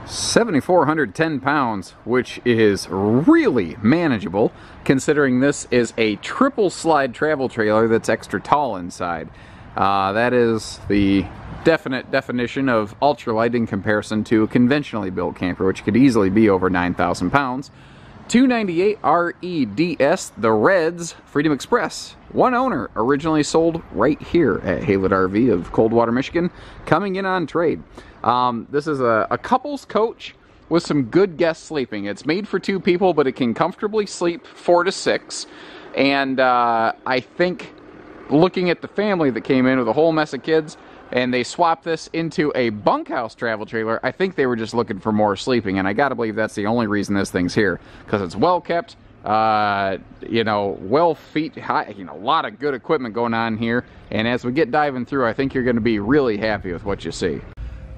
7,410 pounds, which is really manageable considering this is a triple slide travel trailer that's extra tall inside. That is the definite definition of ultralight in comparison to a conventionally built camper, which could easily be over 9,000 pounds. 298 REDS, the Reds, Freedom Express. One owner, originally sold right here at Haylet RV of Coldwater, Michigan, coming in on trade. This is a couples coach with some good guest sleeping. It's made for 2 people, but it can comfortably sleep 4 to 6. And I think, looking at the family that came in with a whole mess of kids, and they swapped this into a bunkhouse travel trailer, I think they were just looking for more sleeping, and I gotta believe that's the only reason this thing's here, because it's well kept, you know, well feet high, you know, a lot of good equipment going on here, and as we get diving through, I think you're going to be really happy with what you see.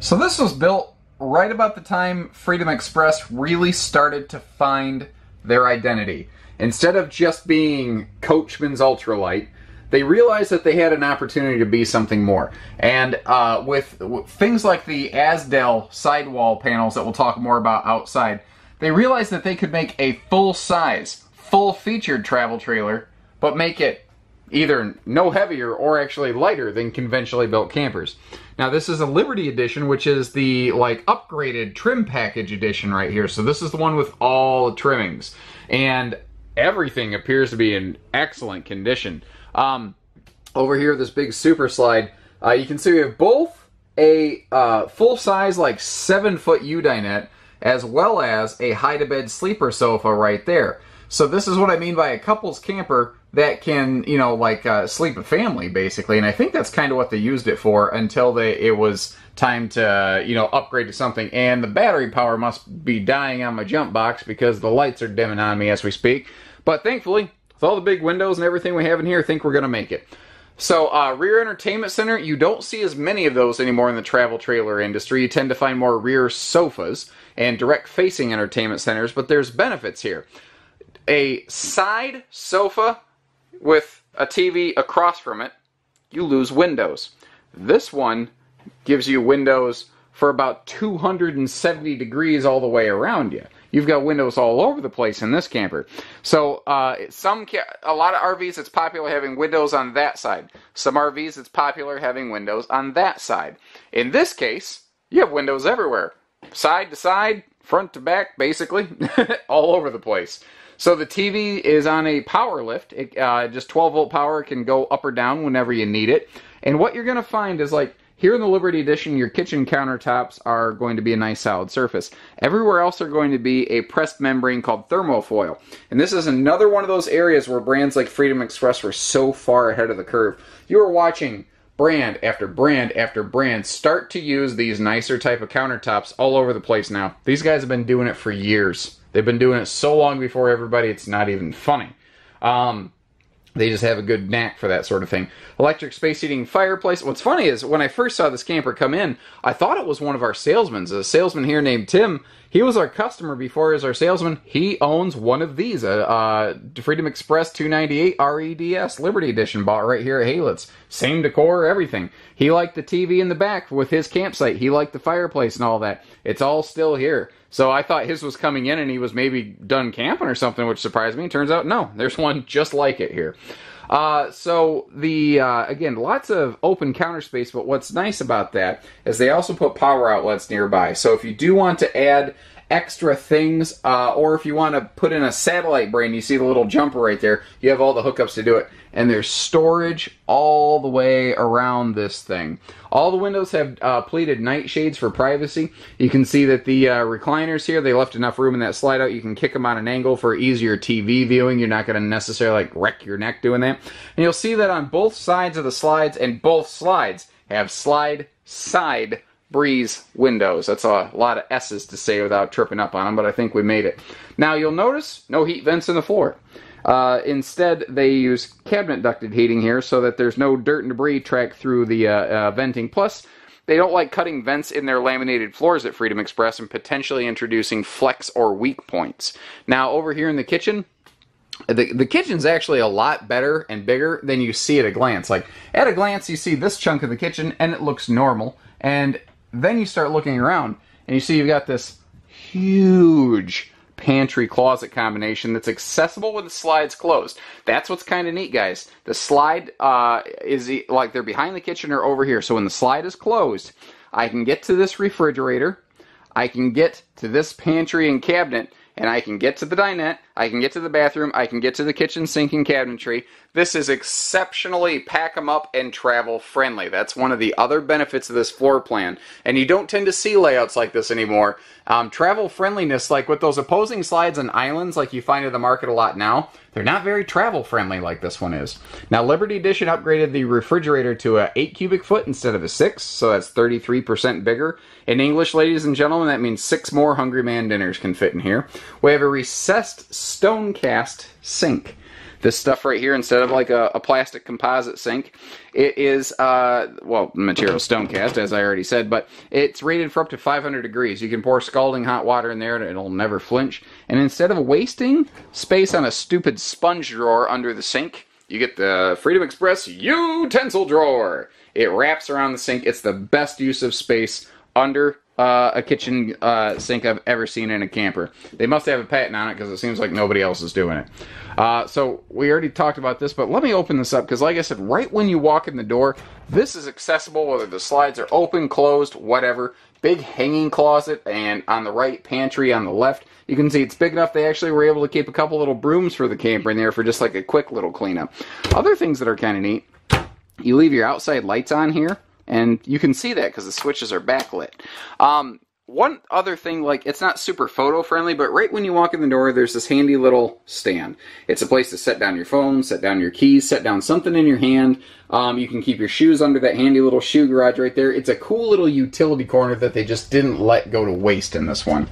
So this was built right about the time Freedom Express really started to find their identity. Instead of just being Coachmen's Ultralite, they realized that they had an opportunity to be something more. And with things like the AZDEL sidewall panels that we'll talk more about outside, they realized that they could make a full-size, full-featured travel trailer, but make it either no heavier or actually lighter than conventionally built campers. Now this is a Liberty edition, which is the like upgraded trim package edition right here. So this is the one with all the trimmings. And everything appears to be in excellent condition. Over here, this big super slide, you can see we have both a full-size, like 7-foot U-dinette, as well as a hide-to-bed sleeper sofa right there. So this is what I mean by a couples camper that can, you know, like sleep a family, basically. And I think that's kind of what they used it for until it was time to, you know, upgrade to something. And the battery power must be dying on my jump box because the lights are dimming on me as we speak. But thankfully, with all the big windows and everything we have in here, I think we're going to make it. So, rear entertainment center, you don't see as many of those anymore in the travel trailer industry. You tend to find more rear sofas and direct-facing entertainment centers, but there's benefits here. A side sofa with a TV across from it, you lose windows. This one gives you windows for about 270 degrees all the way around you. You've got windows all over the place in this camper. So a lot of RVs, it's popular having windows on that side. Some RVs, it's popular having windows on that side. In this case, you have windows everywhere. Side to side, front to back, basically, all over the place. So the TV is on a power lift. It, just 12-volt power, can go up or down whenever you need it. And what you're going to find is, like, here in the Liberty Edition, your kitchen countertops are going to be a nice solid surface. Everywhere else are going to be a pressed membrane called thermofoil. And this is another one of those areas where brands like Freedom Express were so far ahead of the curve. You are watching brand after brand after brand start to use these nicer type of countertops all over the place now. These guys have been doing it for years. They've been doing it so long before everybody, it's not even funny. They just have a good knack for that sort of thing. Electric space heating fireplace. What's funny is when I first saw this camper come in, I thought it was one of our salesmen. A salesman here named Tim, he was our customer before he was our salesman. He owns one of these, a Freedom Express 298 REDS Liberty Edition, bought right here at Haylet's. Same decor, everything. He liked the TV in the back with his campsite. He liked the fireplace and all that. It's all still here. So I thought his was coming in and he was maybe done camping or something, which surprised me. It turns out, no, there's one just like it here. So again, lots of open counter space, but what's nice about that is they also put power outlets nearby. So if you do want to add extra things, or if you want to put in a satellite brain, you see the little jumper right there, you have all the hookups to do it. And there's storage all the way around this thing. All the windows have pleated night shades for privacy. You can see that the recliners here, they left enough room in that slide out. You can kick them on an angle for easier TV viewing. You're not going to necessarily like wreck your neck doing that. And you'll see that on both sides of the slides, and both slides have slide side breeze windows. That's a lot of S's to say without tripping up on them, but I think we made it. Now you'll notice no heat vents in the floor. Instead, they use cabinet ducted heating here so that there's no dirt and debris tracked through the venting. Plus, they don't like cutting vents in their laminated floors at Freedom Express and potentially introducing flex or weak points. Now, over here in the kitchen, the kitchen's actually a lot better and bigger than you see at a glance. Like, at a glance, you see this chunk of the kitchen, and it looks normal. And then you start looking around, And you see you've got this huge pantry closet combination that's accessible with the slides closed. That's what's kind of neat, guys. The slide is like they're behind the kitchen or over here. So when the slide is closed, I can get to this refrigerator, I can get to this pantry and cabinet, and I can get to the dinette, I can get to the bathroom, I can get to the kitchen sink and cabinetry. This is exceptionally pack 'em up and travel friendly. That's one of the other benefits of this floor plan. And you don't tend to see layouts like this anymore. Travel friendliness, like with those opposing slides and islands like you find in the market a lot now, they're not very travel friendly like this one is. Now Liberty Edition upgraded the refrigerator to a 8 cubic foot instead of a 6, so that's 33% bigger. In English, ladies and gentlemen, that means 6 more Hungry Man dinners can fit in here. We have a recessed stone cast sink. This stuff right here, instead of like a plastic composite sink, it is, well, material stone cast, as I already said, but it's rated for up to 500 degrees. You can pour scalding hot water in there and it'll never flinch. And instead of wasting space on a stupid sponge drawer under the sink, you get the Freedom Express utensil drawer. It wraps around the sink. It's the best use of space under a kitchen sink I've ever seen in a camper. They must have a patent on it because it seems like nobody else is doing it. So we already talked about this, but let me open this up because like I said, right when you walk in the door, this is accessible whether the slides are open, closed, whatever. Big hanging closet, and on the right, pantry on the left. You can see it's big enough they actually were able to keep a couple little brooms for the camper in there for just like a quick little cleanup. Other things that are kind of neat, you leave your outside lights on here, and you can see that because the switches are backlit. One other thing, like, it's not super photo friendly, but right when you walk in the door, there's this handy little stand. It's a place to set down your phone, set down your keys, set down something in your hand. You can keep your shoes under that handy little shoe garage right there. It's a cool little utility corner that they just didn't let go to waste in this one.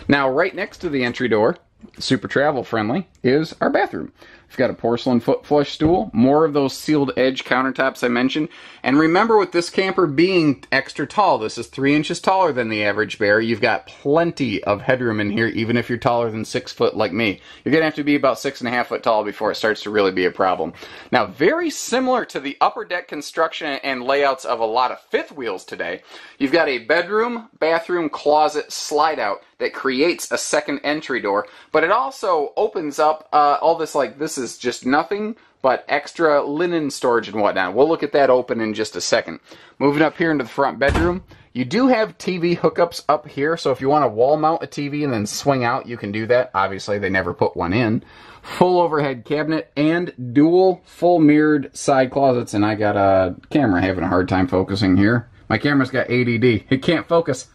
Now, right next to the entry door, super travel friendly, is our bathroom. We've got a porcelain foot flush stool, more of those sealed edge countertops I mentioned. And remember, with this camper being extra tall, this is 3 inches taller than the average bear, you've got plenty of headroom in here, even if you're taller than 6 foot like me. You're going to have to be about 6.5 foot tall before it starts to really be a problem. Now, very similar to the upper deck construction and layouts of a lot of fifth wheels today, you've got a bedroom, bathroom, closet slide out that creates a second entry door, but it also opens up all this, like, this is just nothing but extra linen storage and whatnot. We'll look at that open in just a second. Moving up here into the front bedroom, you do have TV hookups up here, so if you want to wall mount a TV and then swing out, you can do that. Obviously, they never put one in. Full overhead cabinet and dual full mirrored side closets, and I got a camera having a hard time focusing here. My camera's got ADD. It can't focus.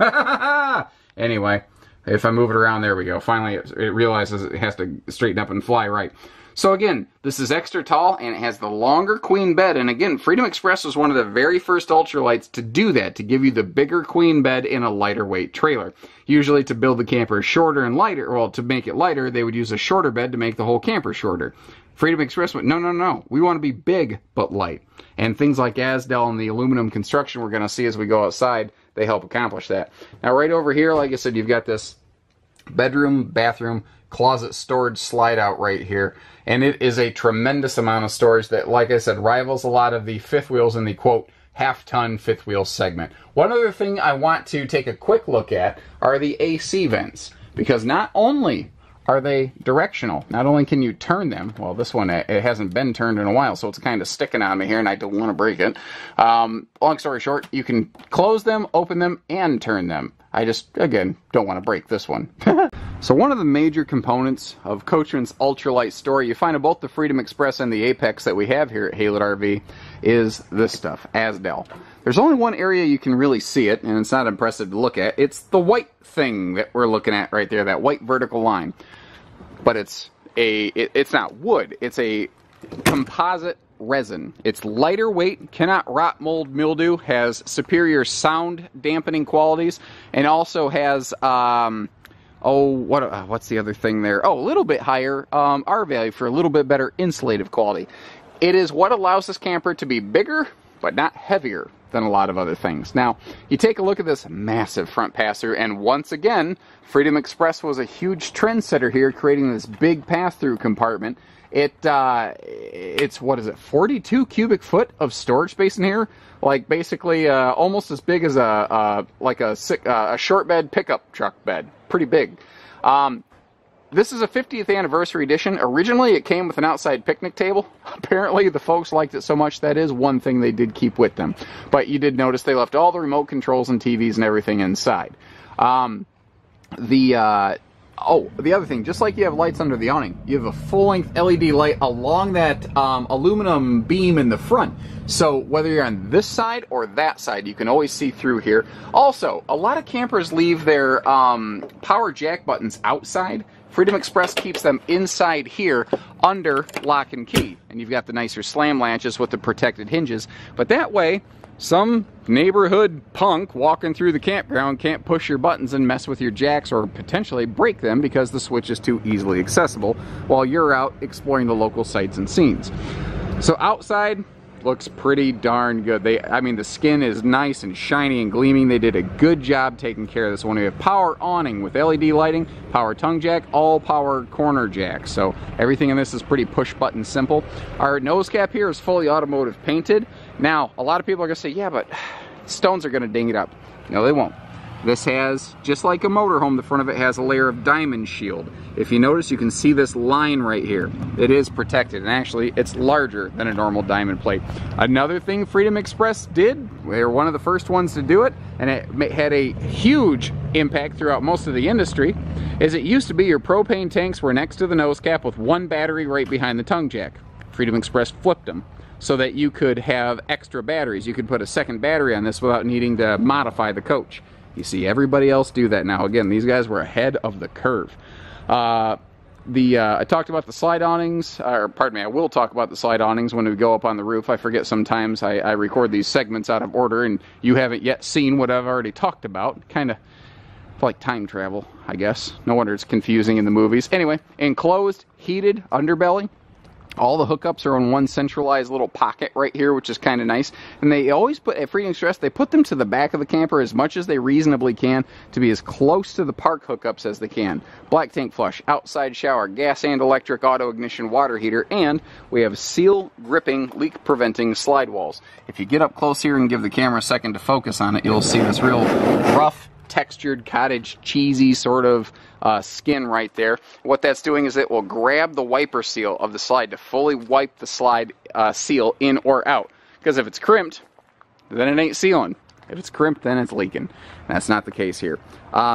Anyway, if I move it around, there we go. Finally, it realizes it has to straighten up and fly right. So again, this is extra tall, and it has the longer queen bed. And again, Freedom Express was one of the very first ultralights to do that, to give you the bigger queen bed in a lighter weight trailer. Usually to build the camper shorter and lighter, well, to make it lighter, they would use a shorter bed to make the whole camper shorter. Freedom Express went, no, no, no, we want to be big but light. And things like AZDEL and the aluminum construction we're going to see as we go outside, they help accomplish that. Now right over here, like I said, you've got this bedroom, bathroom, closet storage slide out right here, and it is a tremendous amount of storage that, like I said, rivals a lot of the fifth wheels in the quote half-ton fifth wheel segment. One other thing I want to take a quick look at are the AC vents, because not only are they directional, not only can you turn them, well, this one, it hasn't been turned in a while, so it's kind of sticking on me here and I don't want to break it. Long story short, you can close them, open them, and turn them. I just, again, don't want to break this one. So one of the major components of Coachmen's Ultralite story, you find in both the Freedom Express and the Apex that we have here at Haylett RV, is this stuff, AZDEL. There's only one area you can really see it, and it's not impressive to look at. It's the white thing that we're looking at right there, that white vertical line. But it's not wood, it's a composite resin. It's lighter weight, cannot rot, mold, mildew, has superior sound dampening qualities, and also has what's the other thing there? Oh, a little bit higher R value for a little bit better insulative quality. It is what allows this camper to be bigger, but not heavier. than a lot of other things. Now, you take a look at this massive front pass-through, and once again, Freedom Express was a huge trendsetter here, creating this big pass-through compartment. It's what is it, 42 cubic foot of storage space in here, like basically almost as big as a short bed pickup truck bed. Pretty big. This is a 50th anniversary edition. Originally, it came with an outside picnic table. Apparently, the folks liked it so much that is one thing they did keep with them. But you did notice they left all the remote controls and TVs and everything inside. The other thing, just like you have lights under the awning, you have a full-length LED light along that aluminum beam in the front. So whether you're on this side or that side, you can always see through here. Also, a lot of campers leave their power jack buttons outside. Freedom Express keeps them inside here under lock and key. And you've got the nicer slam latches with the protected hinges. But that way, some neighborhood punk walking through the campground can't push your buttons and mess with your jacks or potentially break them because the switch is too easily accessible while you're out exploring the local sights and scenes. So outside looks pretty darn good. The skin is nice and shiny and gleaming. They did a good job taking care of this one. We have power awning with LED lighting, power tongue jack, all power corner jack. So everything in this is pretty push button simple. Our nose cap here is fully automotive painted. Now, a lot of people are going to say, yeah, but stones are going to ding it up. No, they won't. This has, just like a motorhome, the front of it has a layer of diamond shield. If you notice, you can see this line right here. It is protected, and actually, it's larger than a normal diamond plate. Another thing Freedom Express did, they were one of the first ones to do it, and it had a huge impact throughout most of the industry, is it used to be your propane tanks were next to the nose cap with one battery right behind the tongue jack. Freedom Express flipped them so that you could have extra batteries. You could put a second battery on this without needing to modify the coach. You see everybody else do that now. Again, these guys were ahead of the curve. I talked about the slide awnings, or pardon me, I will talk about the slide awnings when we go up on the roof. I forget sometimes I record these segments out of order and you haven't yet seen what I've already talked about. Kind of like time travel, I guess. No wonder it's confusing in the movies. Anyway, enclosed, heated underbelly. All the hookups are in one centralized little pocket right here, which is kind of nice. And they always put, at Freedom Express, they put them to the back of the camper as much as they reasonably can to be as close to the park hookups as they can. Black tank flush, outside shower, gas and electric auto ignition water heater, and we have seal gripping, leak preventing slide walls. If you get up close here and give the camera a second to focus on it, you'll see this real rough, textured, cottage, cheesy sort of skin right there. What that's doing is it will grab the wiper seal of the slide to fully wipe the slide seal in or out. Because if it's crimped, then it ain't sealing. If it's crimped, then it's leaking. That's not the case here.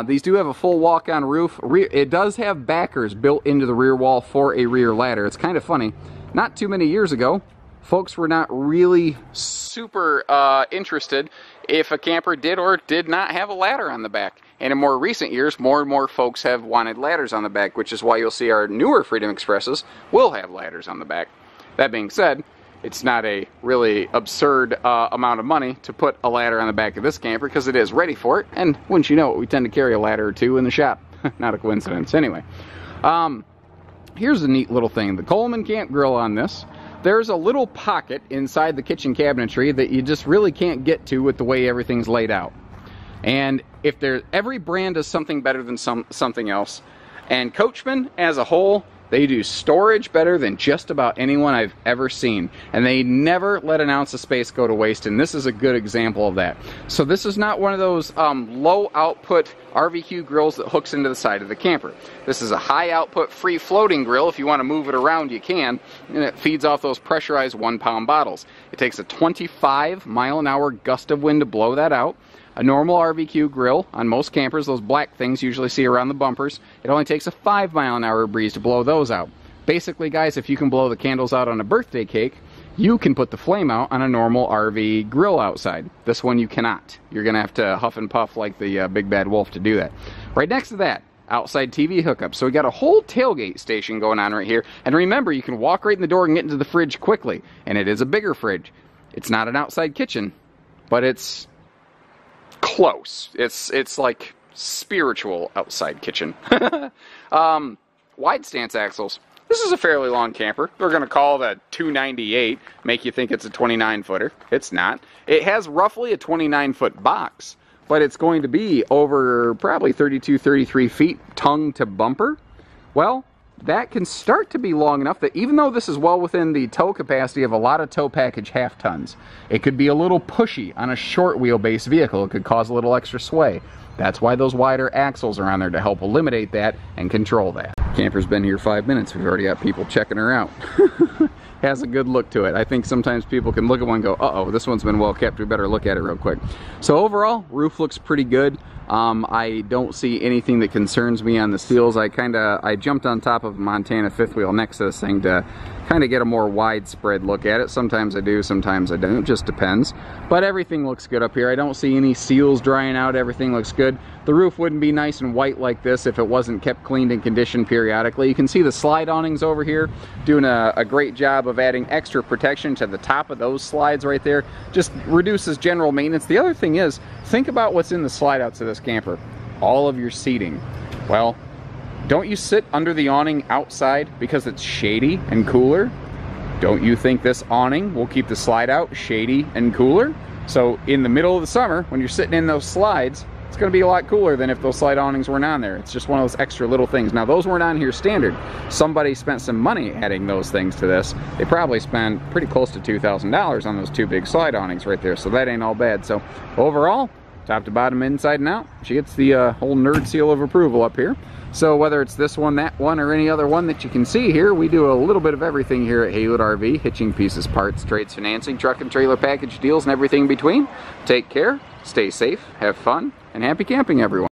These do have a full walk-on roof. It does have backers built into the rear wall for a rear ladder. It's kind of funny. Not too many years ago, folks were not really super interested if a camper did or did not have a ladder on the back. And in more recent years, more and more folks have wanted ladders on the back, which is why you'll see our newer Freedom Expresses will have ladders on the back. That being said, it's not a really absurd amount of money to put a ladder on the back of this camper because it is ready for it. And wouldn't you know it, we tend to carry a ladder or two in the shop. Not a coincidence. Anyway, here's a neat little thing. The Coleman camp grill on this. There's a little pocket inside the kitchen cabinetry that you just really can't get to with the way everything's laid out. And if every brand does something better than something else, and Coachmen as a whole, they do storage better than just about anyone I've ever seen. And they never let an ounce of space go to waste, and this is a good example of that. So this is not one of those low output RVQ grills that hooks into the side of the camper. This is a high output free floating grill. If you want to move it around, you can, and it feeds off those pressurized 1-pound bottles. It takes a 25-mile-an-hour gust of wind to blow that out. A normal RVQ grill on most campers, those black things you usually see around the bumpers, it only takes a 5-mile-an-hour breeze to blow those out. Basically, guys, if you can blow the candles out on a birthday cake, you can put the flame out on a normal RV grill outside. This one you cannot. You're going to have to huff and puff like the Big Bad Wolf to do that. Right next to that, outside TV hookup. So we got a whole tailgate station going on right here. And remember, you can walk right in the door and get into the fridge quickly. And it is a bigger fridge. It's not an outside kitchen, but it's close. It's like spiritual outside kitchen. Wide stance axles. This is a fairly long camper. We're going to call it a 298, make you think it's a 29-footer. It's not. It has roughly a 29-foot box, but it's going to be over probably 32, 33 feet tongue to bumper. Well, that can start to be long enough that even though this is well within the tow capacity of a lot of tow package half tons, it could be a little pushy on a short wheelbase vehicle. It could cause a little extra sway. That's why those wider axles are on there, to help eliminate that and control that. Camper's been here 5 minutes. We've already got people checking her out. Has a good look to it. I think sometimes people can look at one and go, uh-oh, this one's been well kept. We better look at it real quick. So overall, roof looks pretty good. I don't see anything that concerns me on the seals. I jumped on top of a Montana fifth wheel next to this thing to kind of get a more widespread look at it. Sometimes I do, sometimes I don't. It just depends. But everything looks good up here. I don't see any seals drying out. Everything looks good. The roof wouldn't be nice and white like this if it wasn't kept cleaned and conditioned periodically. You can see the slide awnings over here doing a great job of adding extra protection to the top of those slides right there. Just reduces general maintenance. The other thing is, think about what's in the slide outs of this camper. All of your seating. Well, don't you sit under the awning outside because it's shady and cooler? Don't you think this awning will keep the slide out shady and cooler? So in the middle of the summer, when you're sitting in those slides, it's going to be a lot cooler than if those slide awnings weren't on there. It's just one of those extra little things. Now, those weren't on here standard. Somebody spent some money adding those things to this. They probably spent pretty close to $2,000 on those two big slide awnings right there, so that ain't all bad. So overall, top to bottom, inside and out, she gets the whole nerd seal of approval up here. So whether it's this one, that one, or any other one that you can see here, we do a little bit of everything here at Haywood RV. Hitching, pieces, parts, trades, financing, truck and trailer package deals, and everything in between. Take care, stay safe, have fun, and happy camping, everyone.